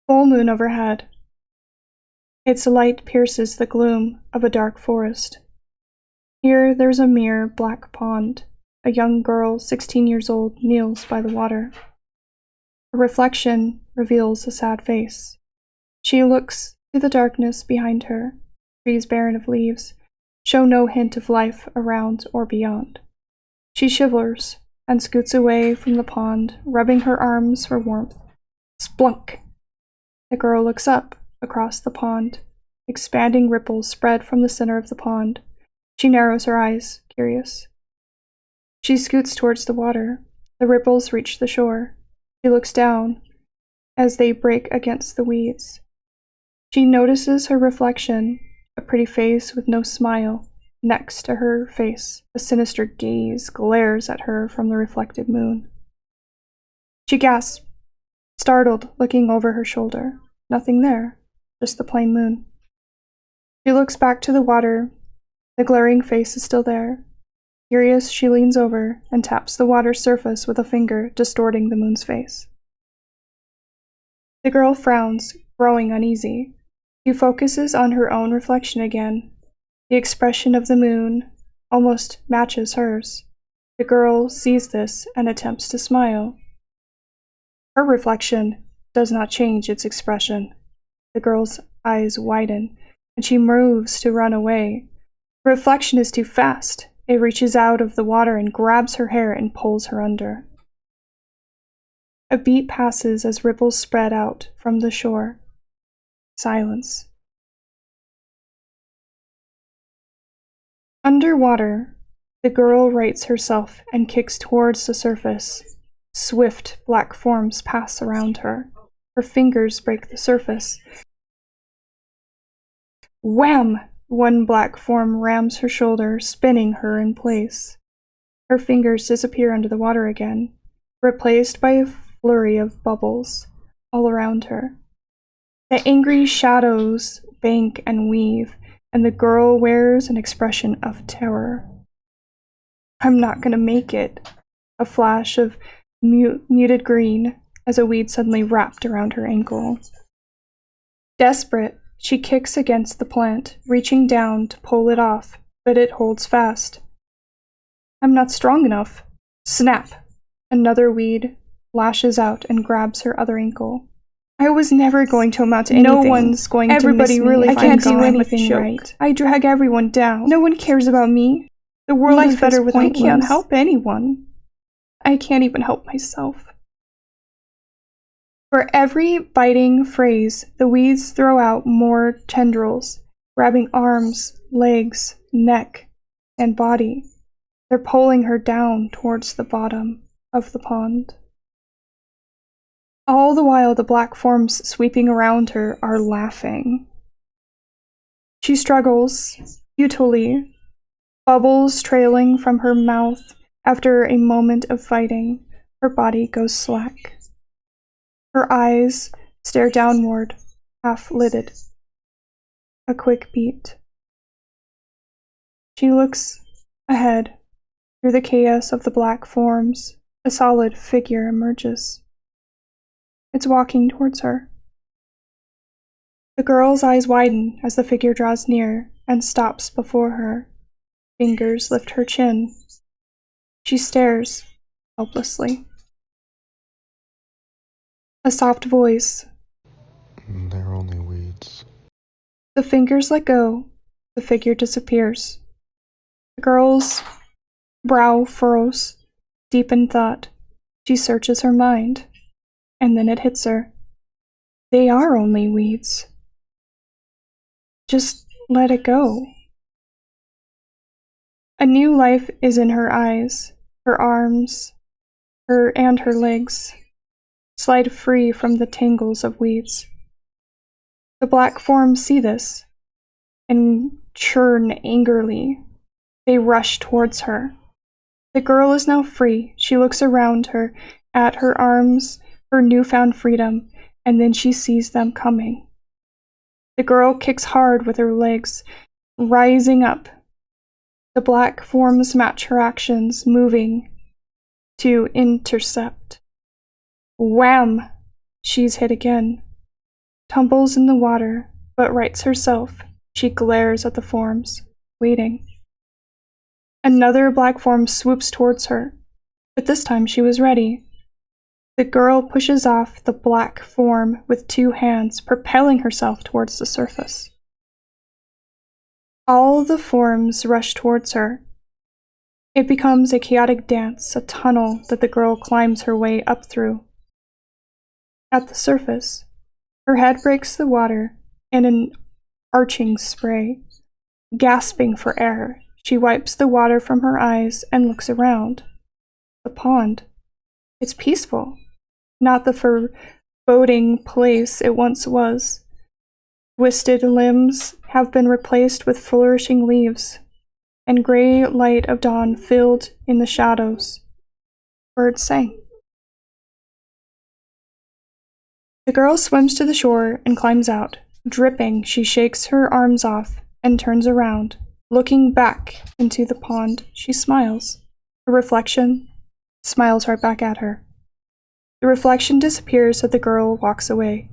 Full moon overhead. Its light pierces the gloom of a dark forest. Here there's a mere black pond. A young girl, 16 years old, kneels by the water. A reflection reveals a sad face. She looks to the darkness behind her. Trees barren of leaves show no hint of life around or beyond. She shivers and scoots away from the pond, rubbing her arms for warmth. Splunk! The girl looks up across the pond. Expanding ripples spread from the center of the pond. She narrows her eyes, curious. She scoots towards the water. The ripples reach the shore. She looks down as they break against the weeds. She notices her reflection, a pretty face with no smile. Next to her face, a sinister gaze glares at her from the reflected moon. She gasps, startled, looking over her shoulder. Nothing there, just the plain moon. She looks back to the water. The glaring face is still there. Curious, she leans over and taps the water's surface with a finger, distorting the moon's face. The girl frowns, growing uneasy. She focuses on her own reflection again. The expression of the moon almost matches hers. The girl sees this and attempts to smile. Her reflection does not change its expression. The girl's eyes widen, and she moves to run away. The reflection is too fast. It reaches out of the water and grabs her hair and pulls her under. A beat passes as ripples spread out from the shore. Silence. Underwater, the girl rights herself and kicks towards the surface. Swift black forms pass around her. Her fingers break the surface. Wham! One black form rams her shoulder, spinning her in place. Her fingers disappear under the water again, replaced by a flurry of bubbles all around her. The angry shadows bank and weave, and the girl wears an expression of terror. I'm not gonna make it. A flash of muted green as a weed suddenly wrapped around her ankle. Desperate, she kicks against the plant, reaching down to pull it off, but it holds fast. I'm not strong enough. Snap! Another weed lashes out and grabs her other ankle. I was never going to amount to anything. No one's going to miss me. Really, I can't do anything right. I drag everyone down. No one cares about me. The world is better with me. I can't help anyone. I can't even help myself. For every biting phrase, the weeds throw out more tendrils, grabbing arms, legs, neck, and body. They're pulling her down towards the bottom of the pond. All the while, the black forms sweeping around her are laughing. She struggles, futilely, bubbles trailing from her mouth. After a moment of fighting, her body goes slack. Her eyes stare downward, half-lidded. A quick beat. She looks ahead. Through the chaos of the black forms, a solid figure emerges. It's walking towards her. The girl's eyes widen as the figure draws near and stops before her. Fingers lift her chin. She stares helplessly. A soft voice. They're only weeds. The fingers let go. The figure disappears. The girl's brow furrows, deep in thought. She searches her mind. And then it hits her. They are only weeds. Just let it go. A new life is in her eyes, her arms, her legs slide free from the tangles of weeds. The black forms see this and churn angrily. They rush towards her. The girl is now free. She looks around her, at her arms, her newfound freedom, and then she sees them coming. The girl kicks hard with her legs, rising up. The black forms match her actions, moving to intercept. Wham! She's hit again. tumbles in the water, but rights herself. She glares at the forms, waiting. Another black form swoops towards her, but this time she was ready. The girl pushes off the black form with 2 hands, propelling herself towards the surface. All the forms rush towards her. It becomes a chaotic dance, a tunnel that the girl climbs her way up through. At the surface, her head breaks the water in an arching spray. Gasping for air, she wipes the water from her eyes and looks around. The pond. It's peaceful, not the foreboding place it once was. Twisted limbs have been replaced with flourishing leaves, and gray light of dawn filled in the shadows. Birds sang. The girl swims to the shore and climbs out. Dripping, she shakes her arms off and turns around. Looking back into the pond, she smiles. Her reflection smiles right back at her. The reflection disappears as the girl walks away.